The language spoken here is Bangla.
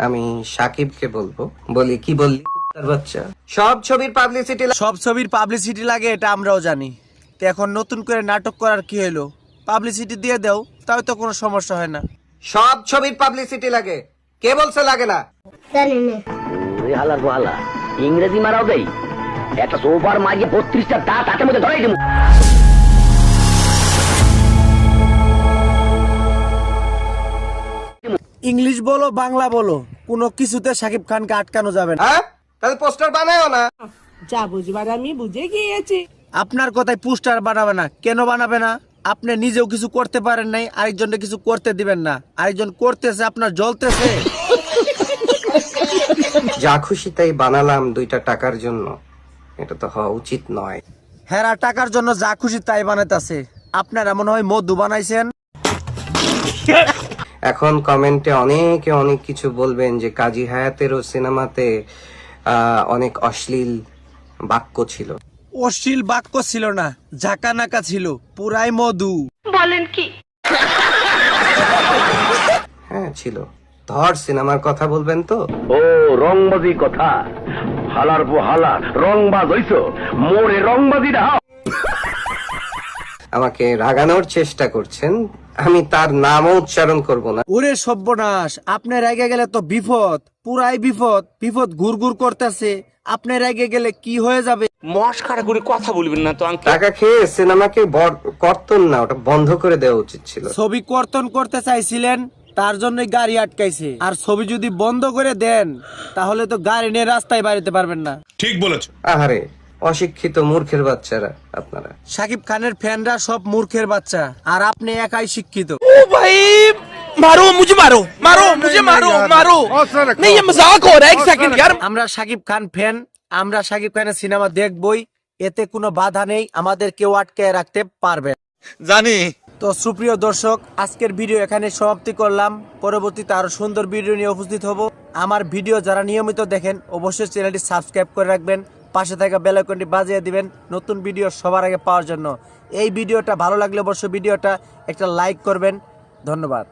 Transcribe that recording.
আমি সাকিবকে বলবো, বলি কি বললি কুত্তার বাচ্চা? সব ছবির পাবলিসিটি লাগে, এটা আমরাও জানি। তো এখন নতুন করে নাটক করার কি হলো? পাবলিসিটি দিয়ে দাও, তাও তো কোনো সমস্যা হয় না। সব ছবির পাবলিসিটি লাগে, কে বলছে লাগে না? ইংরেজি মারাও দেই, একটা সোফার মারিয়ে 32টা দাঁত হাতের মধ্যে ধরাই দেবো। ইংলিশ বলো বাংলা বলো, কোনো কিছুতে শাকিব খানকে আটকানো যাবে না। হ্যাঁ, তাহলে পোস্টার বানায়ও না। যা বুঝবার আমি বুঝে গিয়েছি। আপনার কথায় পোস্টার বানাবে না, কেন বানাবে না? আপনি নিজেও কিছু করতে পারেন নাই, আরেকজনকে কিছু করতে দিবেন না। আরেকজন করতেছে, আপনার জ্বলতেছে। যা খুশি তাই বানালাম 2টা টাকার জন্য, এটা তো হওয়া উচিত নয়। হেরা টাকার জন্য যা খুশি তাই বানাইতেছে, আপনারা মনে হয় মধু বানাইছেন। এখন কমেন্টে অনেকে অনেক কিছু বলবেন যে কাজী হায়াতেরও সিনেমাতে অনেক অশ্লীল বাক্য ছিল। অশ্লীল বাক্য ছিল না, ঝাঁকা নাকা ছিল, পুরাই মধু। হ্যাঁ ছিল। ধর সিনেমার কথা বলবেন তো? ও রংবাজি কথা, হালার পো হালা রংবাজ হইছো, মোরে রংবাজি না। আমাকে রাগানোর চেষ্টা করছেন, আমি তার নামও উচ্চারণ করব না। ওরে সর্বনাশ, আপনি রেগে গেলে তো বিপদ, পুরাই বিপদ। বিপদ ঘুর ঘুর করতেছে, আপনি রেগে গেলে কি হয়ে যাবে? মস্কারা করে কথা বলবেন না তো আঙ্কেল। টাকা খেয়ে সিনেমাকে কর্তন না, ওটা বন্ধ করে দেওয়া উচিত ছিল। ছবি কর্তন করতে চাইছিলেন, তার জন্যই গাড়ি আটকাইছে। আর ছবি যদি বন্ধ করে দেন, তাহলে তো গাড়ি নিয়ে রাস্তায় বাড়িতে পারবেন না। ঠিক বলেছো। আহারে অশিক্ষিত মূর্খের বাচ্চারা আপনারা। শাকিব খানের ফ্যানরা সব মূর্খের বাচ্চা, আর আপনি একাই শিক্ষিত। मारो मुझे मारो मारो मुझे मारो मारो नहीं ये मजाक हो रहा है एक सेकंड यार। আমরা শাকিব খান ফ্যান, আমরা শাকিব খানের সিনেমা দেখবই, এতে কোনো বাধা নেই, আমাদের কেউ আটকে রাখতে পারবে না। জানি। তো সুপ্রিয় দর্শক, আজকের ভিডিও এখানে সমাপ্তি করলাম। পরবর্তীতে আরো সুন্দর ভিডিও নিয়ে উপস্থিত হব। আমার ভিডিও যারা নিয়মিত দেখেন, অবশ্যই চ্যানেলটি সাবস্ক্রাইব করে রাখবেন, পাশে থাকা বেল আইকনটি বাজিয়ে দিবেন নতুন ভিডিও সবার আগে পাওয়ার জন্য। এই ভিডিওটা ভালো লাগলে অবশ্যই ভিডিওটা একটা লাইক করবেন। ধন্যবাদ।